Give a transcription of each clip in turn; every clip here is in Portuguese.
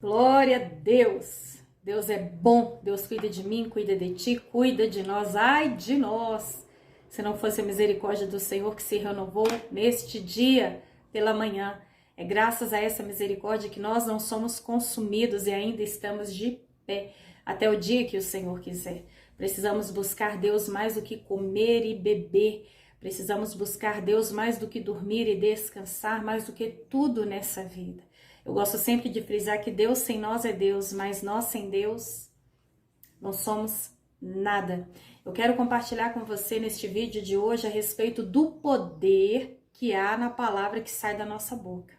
Glória a Deus. Deus é bom, Deus cuida de mim, cuida de ti, cuida de nós. Ai de nós, se não fosse a misericórdia do Senhor que se renovou neste dia pela manhã. É graças a essa misericórdia que nós não somos consumidos e ainda estamos de pé até o dia que o Senhor quiser. Precisamos buscar Deus mais do que comer e beber. Precisamos buscar Deus mais do que dormir e descansar, mais do que tudo nessa vida. Eu gosto sempre de frisar que Deus sem nós é Deus, mas nós sem Deus não somos nada. Eu quero compartilhar com você neste vídeo de hoje a respeito do poder que há na palavra que sai da nossa boca.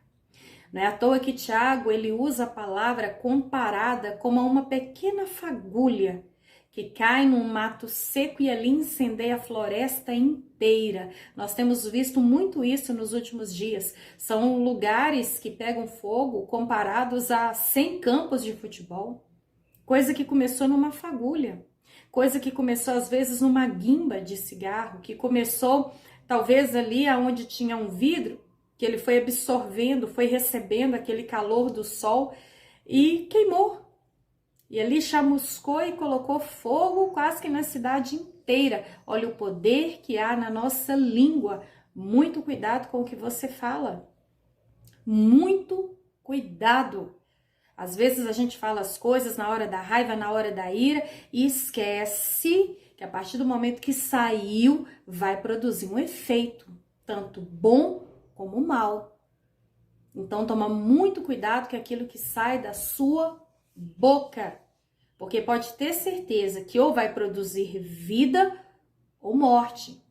Não é à toa que Tiago, ele usa a palavra comparada como a uma pequena fagulha que cai num mato seco e ali incendeia a floresta inteira. Nós temos visto muito isso nos últimos dias. São lugares que pegam fogo comparados a 100 campos de futebol. Coisa que começou numa fagulha. Coisa que começou às vezes numa guimba de cigarro, que começou talvez ali onde tinha um vidro, que ele foi absorvendo, foi recebendo aquele calor do sol e queimou. E ali chamuscou e colocou fogo quase que na cidade inteira. Olha o poder que há na nossa língua. Muito cuidado com o que você fala. Muito cuidado. Às vezes a gente fala as coisas na hora da raiva, na hora da ira e esquece que a partir do momento que saiu, vai produzir um efeito, tanto bom como mal. Então toma muito cuidado com aquilo que sai da sua boca, porque pode ter certeza que ou vai produzir vida ou morte.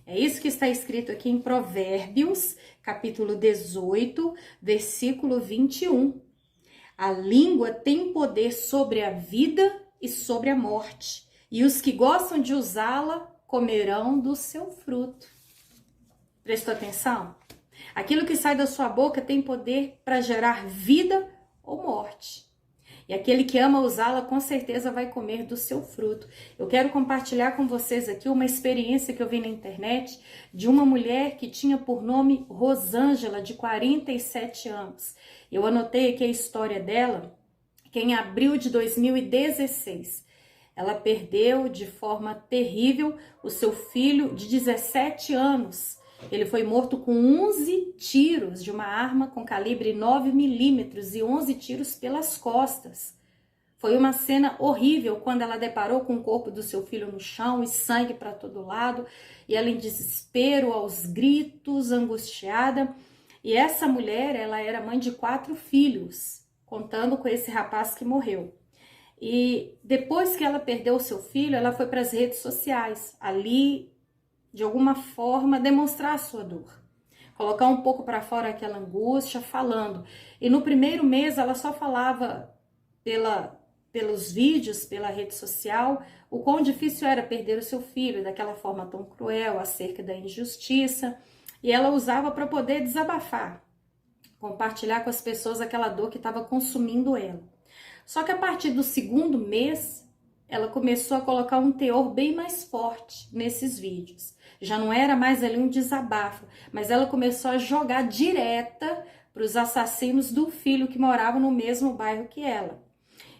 É isso que está escrito aqui em Provérbios, capítulo 18, versículo 21. A língua tem poder sobre a vida e sobre a morte, e os que gostam de usá-la comerão do seu fruto. Prestou atenção? Aquilo que sai da sua boca tem poder para gerar vida ou morte. E aquele que ama usá-la, com certeza vai comer do seu fruto. Eu quero compartilhar com vocês aqui uma experiência que eu vi na internet de uma mulher que tinha por nome Rosângela, de 47 anos. Eu anotei aqui a história dela, que em abril de 2016, ela perdeu de forma terrível o seu filho de 17 anos. Ele foi morto com 11 tiros de uma arma com calibre 9 milímetros e 11 tiros pelas costas. Foi uma cena horrível quando ela deparou com o corpo do seu filho no chão e sangue para todo lado, e ela em desespero, aos gritos, angustiada. E essa mulher, ela era mãe de 4 filhos, contando com esse rapaz que morreu. E depois que ela perdeu o seu filho, ela foi para as redes sociais, ali de alguma forma demonstrar a sua dor, colocar um pouco para fora aquela angústia, falando. E no primeiro mês ela só falava pelos vídeos, pela rede social, o quão difícil era perder o seu filho daquela forma tão cruel, acerca da injustiça, e ela usava para poder desabafar, compartilhar com as pessoas aquela dor que estava consumindo ela. Só que a partir do segundo mês, ela começou a colocar um teor bem mais forte nesses vídeos. Já não era mais ali um desabafo, mas ela começou a jogar direta para os assassinos do filho que moravam no mesmo bairro que ela.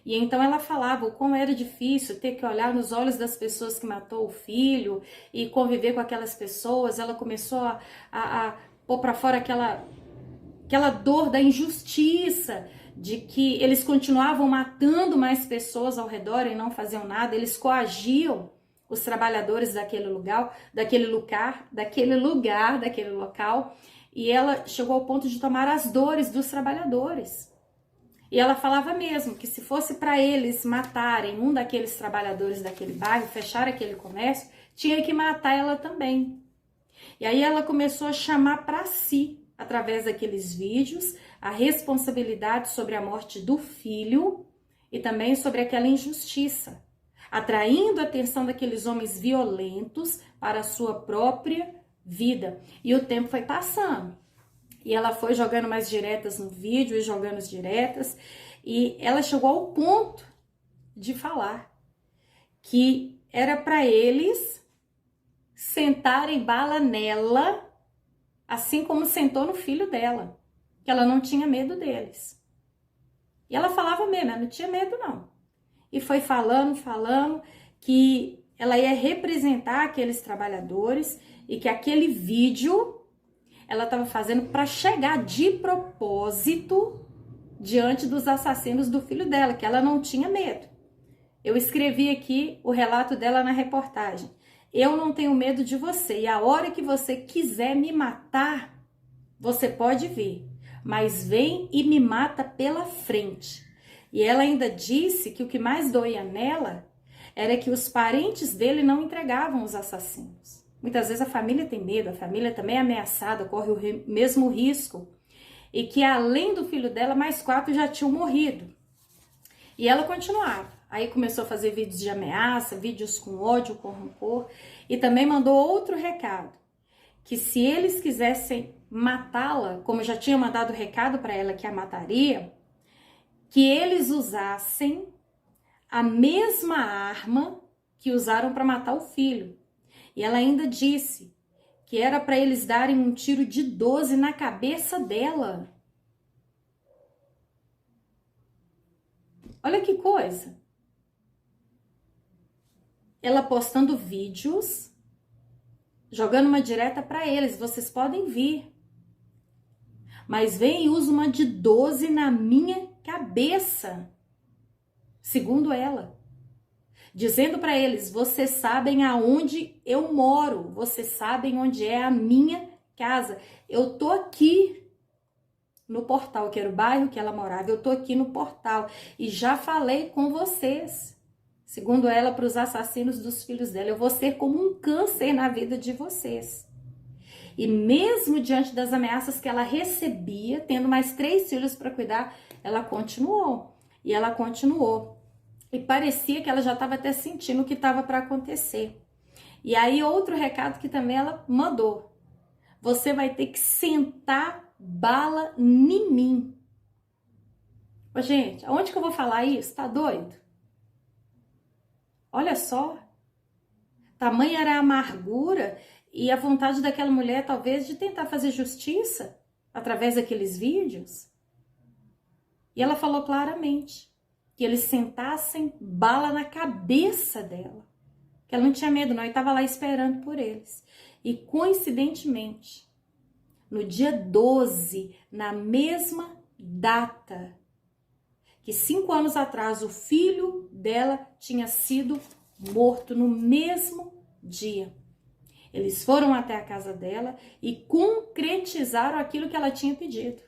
E então ela falava o quão era difícil ter que olhar nos olhos das pessoas que matou o filho e conviver com aquelas pessoas. Ela começou a pôr para fora aquela dor da injustiça, de que eles continuavam matando mais pessoas ao redor e não faziam nada, eles coagiam os trabalhadores daquele local, e ela chegou ao ponto de tomar as dores dos trabalhadores. E ela falava mesmo que se fosse para eles matarem um daqueles trabalhadores daquele bairro, fechar aquele comércio, tinha que matar ela também. E aí ela começou a chamar para si, através daqueles vídeos, a responsabilidade sobre a morte do filho e também sobre aquela injustiça, atraindo a atenção daqueles homens violentos para a sua própria vida. E o tempo foi passando. E ela foi jogando mais diretas no vídeo e jogando as diretas. E ela chegou ao ponto de falar que era para eles sentarem bala nela, assim como sentou no filho dela, que ela não tinha medo deles. E ela falava mesmo, ela não tinha medo não. E foi falando que ela ia representar aqueles trabalhadores e que aquele vídeo ela estava fazendo para chegar de propósito diante dos assassinos do filho dela, que ela não tinha medo. Eu escrevi aqui o relato dela na reportagem. Eu não tenho medo de você e a hora que você quiser me matar, você pode vir, mas vem e me mata pela frente. E ela ainda disse que o que mais doía nela era que os parentes dele não entregavam os assassinos. Muitas vezes a família tem medo, a família também é ameaçada, corre o mesmo risco. E que além do filho dela, mais 4 já tinham morrido. E ela continuava. Aí começou a fazer vídeos de ameaça, vídeos com ódio, com rancor. E também mandou outro recado. Que se eles quisessem matá-la, como já tinha mandado recado para ela que a mataria, que eles usassem a mesma arma que usaram para matar o filho. E ela ainda disse que era para eles darem um tiro de 12 na cabeça dela. Olha que coisa. Ela postando vídeos, jogando uma direta para eles, vocês podem vir. Mas vem e usa uma de 12 na minha cabeça, segundo ela. Dizendo para eles, vocês sabem aonde eu moro, vocês sabem onde é a minha casa. Eu tô aqui no Portal, que era o bairro que ela morava, eu tô aqui no Portal e já falei com vocês. Segundo ela, para os assassinos dos filhos dela, eu vou ser como um câncer na vida de vocês. E mesmo diante das ameaças que ela recebia, tendo mais 3 filhos para cuidar, ela continuou. E ela continuou. E parecia que ela já estava até sentindo o que estava para acontecer. E aí outro recado que também ela mandou. Você vai ter que sentar bala em mim. Ô, gente, aonde que eu vou falar isso? Tá doido? Olha só. Tamanha era a amargura e a vontade daquela mulher, talvez, de tentar fazer justiça através daqueles vídeos. E ela falou claramente que eles sentassem bala na cabeça dela. Que ela não tinha medo não, e estava lá esperando por eles. E coincidentemente, no dia 12, na mesma data, que 5 anos atrás o filho dela tinha sido morto no mesmo dia. Eles foram até a casa dela e concretizaram aquilo que ela tinha pedido.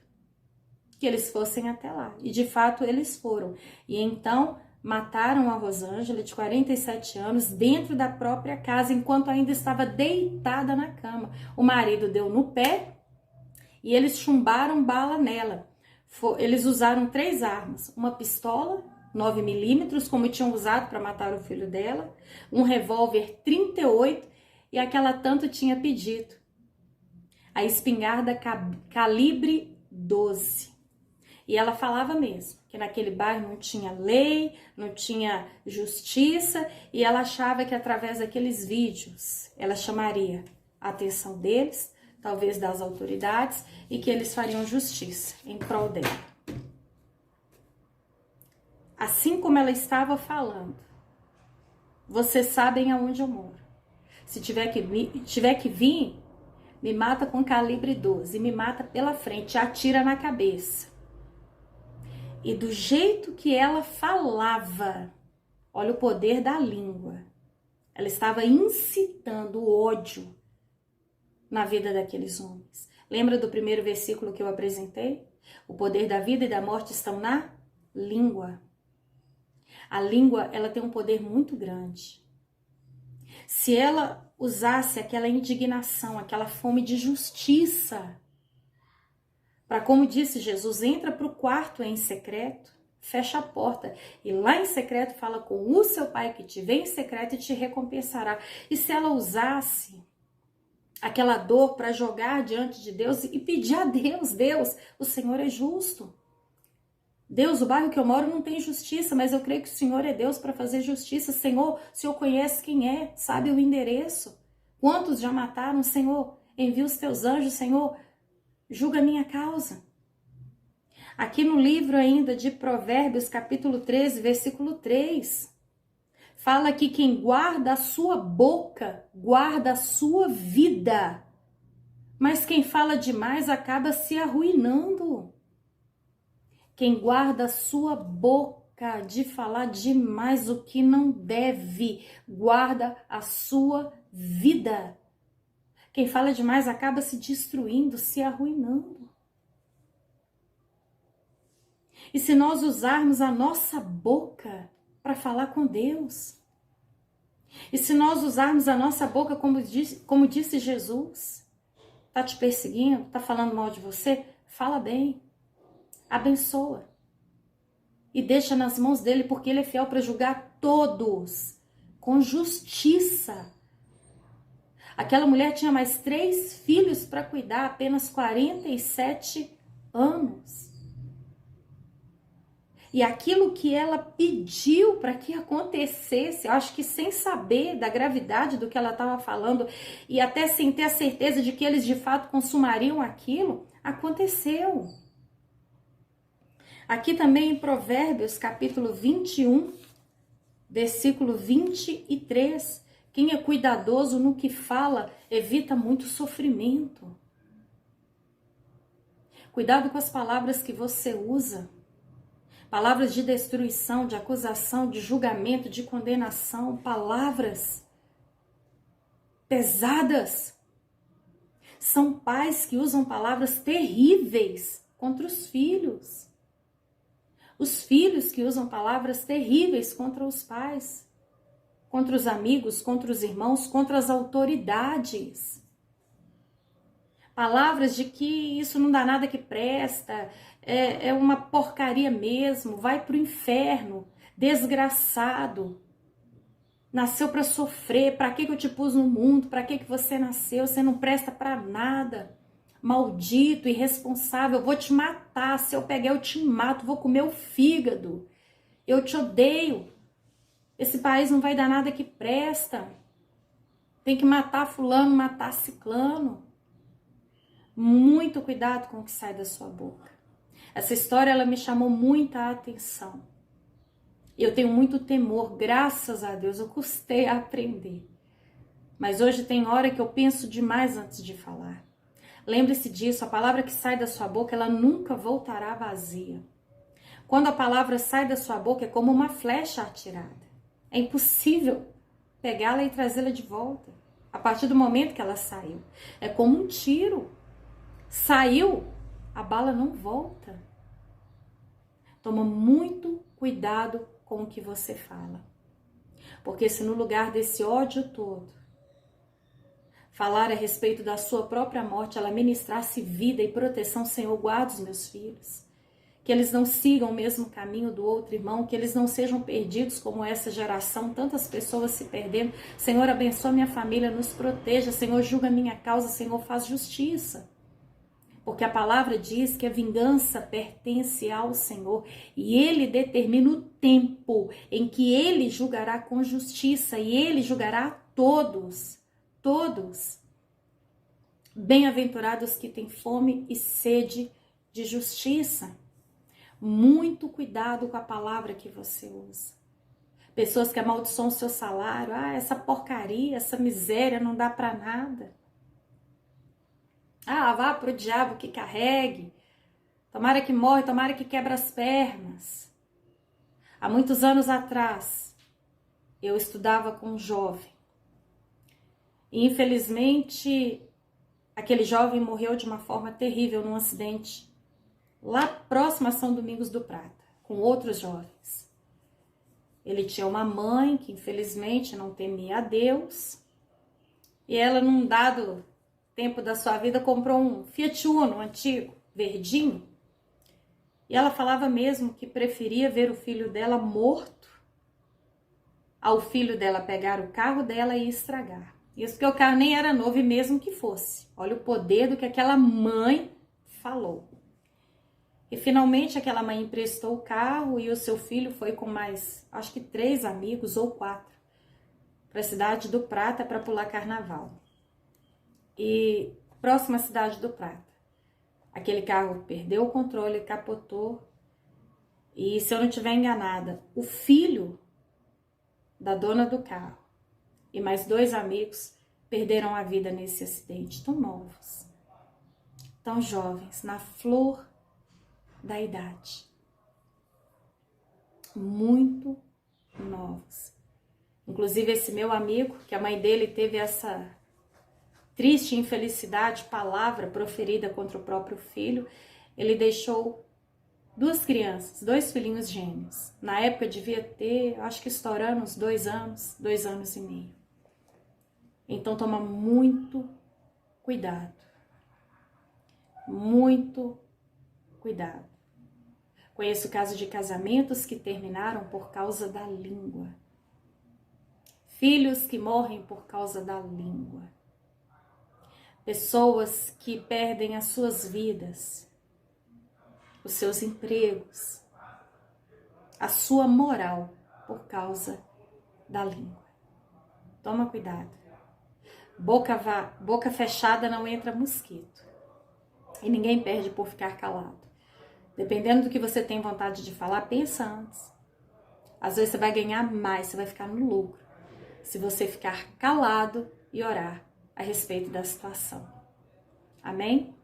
Que eles fossem até lá. E de fato eles foram. E então mataram a Rosângela, de 47 anos, dentro da própria casa, enquanto ainda estava deitada na cama. O marido deu no pé e eles chumbaram bala nela. Eles usaram 3 armas. Uma pistola 9mm, como tinham usado para matar o filho dela. Um revólver 38 e aquela tanto tinha pedido. A espingarda calibre 12. E ela falava mesmo que naquele bairro não tinha lei, não tinha justiça, e ela achava que através daqueles vídeos ela chamaria a atenção deles, talvez das autoridades, e que eles fariam justiça em prol dela. Assim como ela estava falando, vocês sabem aonde eu moro. Se tiver que vir, me mata com calibre 12, me mata pela frente, atira na cabeça. E do jeito que ela falava, olha o poder da língua. Ela estava incitando o ódio na vida daqueles homens. Lembra do primeiro versículo que eu apresentei? O poder da vida e da morte estão na língua. A língua, ela tem um poder muito grande. Se ela usasse aquela indignação, aquela fome de justiça, para, como disse Jesus, entra para o quarto em secreto, fecha a porta e lá em secreto fala com o seu pai que te vê em secreto e te recompensará. E se ela usasse aquela dor para jogar diante de Deus e pedir a Deus, Deus, o Senhor é justo. Deus, o bairro que eu moro não tem justiça, mas eu creio que o Senhor é Deus para fazer justiça. Senhor, o Senhor conhece quem é, sabe o endereço. Quantos já mataram, Senhor? Envia os teus anjos, Senhor, julga a minha causa. Aqui no livro ainda de Provérbios, capítulo 13, versículo 3, fala que quem guarda a sua boca, guarda a sua vida. Mas quem fala demais acaba se arruinando. Quem guarda a sua boca de falar demais o que não deve, guarda a sua vida. Quem fala demais acaba se destruindo, se arruinando. E se nós usarmos a nossa boca para falar com Deus, e se nós usarmos a nossa boca como disse Jesus, tá te perseguindo, tá falando mal de você, fala bem, abençoa. E deixa nas mãos dele, porque ele é fiel para julgar todos com justiça. Aquela mulher tinha mais 3 filhos para cuidar, apenas 47 anos. E aquilo que ela pediu para que acontecesse, eu acho que sem saber da gravidade do que ela estava falando e até sem ter a certeza de que eles de fato consumariam aquilo, aconteceu. Aqui também em Provérbios, capítulo 21, versículo 23, quem é cuidadoso no que fala evita muito sofrimento. Cuidado com as palavras que você usa. Palavras de destruição, de acusação, de julgamento, de condenação, palavras pesadas. São pais que usam palavras terríveis contra os filhos. Os filhos que usam palavras terríveis contra os pais, contra os amigos, contra os irmãos, contra as autoridades. Palavras de que isso não dá nada que presta, é uma porcaria mesmo, vai pro inferno, desgraçado. Nasceu para sofrer, para que eu te pus no mundo, para que você nasceu, você não presta para nada. Maldito, irresponsável, eu vou te matar, se eu pegar eu te mato, vou comer o fígado. Eu te odeio. Esse país não vai dar nada que presta. Tem que matar fulano, matar ciclano. Muito cuidado com o que sai da sua boca. Essa história ela me chamou muita atenção. Eu tenho muito temor, graças a Deus, eu custei a aprender. Mas hoje tem hora que eu penso demais antes de falar. Lembre-se disso, a palavra que sai da sua boca, ela nunca voltará vazia. Quando a palavra sai da sua boca, é como uma flecha atirada. É impossível pegá-la e trazê-la de volta. A partir do momento que ela saiu. É como um tiro. Saiu, a bala não volta. Toma muito cuidado com o que você fala. Porque se no lugar desse ódio todo, falar a respeito da sua própria morte, ela ministrasse vida e proteção, Senhor, guarda os meus filhos. Que eles não sigam o mesmo caminho do outro irmão, que eles não sejam perdidos como essa geração, tantas pessoas se perdendo. Senhor, abençoa minha família, nos proteja. Senhor, julga minha causa. Senhor, faz justiça. Porque a palavra diz que a vingança pertence ao Senhor e Ele determina o tempo em que Ele julgará com justiça e Ele julgará todos, todos. Bem-aventurados que têm fome e sede de justiça. Muito cuidado com a palavra que você usa. Pessoas que amaldiçoam o seu salário, essa porcaria, essa miséria não dá para nada. Vá pro diabo que carregue. Tomara que morre, tomara que quebra as pernas. Há muitos anos atrás, eu estudava com um jovem. E infelizmente, aquele jovem morreu de uma forma terrível num acidente lá próximo a São Domingos do Prata, com outros jovens. Ele tinha uma mãe que infelizmente não temia a Deus. E ela, num dado tempo da sua vida, comprou um Fiat Uno antigo, verdinho, e ela falava mesmo que preferia ver o filho dela morto ao filho dela pegar o carro dela e estragar. Isso porque o carro nem era novo e mesmo que fosse. Olha o poder do que aquela mãe falou. E finalmente aquela mãe emprestou o carro e o seu filho foi com mais, acho que 3 amigos ou 4, para a cidade do Prata para pular carnaval. E próxima à cidade do Prata. Aquele carro perdeu o controle, capotou. E se eu não estiver enganada, o filho da dona do carro e mais 2 amigos perderam a vida nesse acidente. Tão novos, tão jovens, na flor da idade. Muito novos. Inclusive esse meu amigo, que a mãe dele teve essa triste infelicidade, palavra proferida contra o próprio filho, ele deixou 2 crianças, 2 filhinhos gêmeos. Na época devia ter, acho que estourando uns 2 anos, 2 anos e meio. Então toma muito cuidado. Muito cuidado. Conheço casos de casamentos que terminaram por causa da língua. Filhos que morrem por causa da língua. Pessoas que perdem as suas vidas, os seus empregos, a sua moral por causa da língua. Toma cuidado. Boca fechada não entra mosquito. E ninguém perde por ficar calado. Dependendo do que você tem vontade de falar, pensa antes. Às vezes você vai ganhar mais, você vai ficar no lucro, se você ficar calado e orar a respeito da situação. Amém?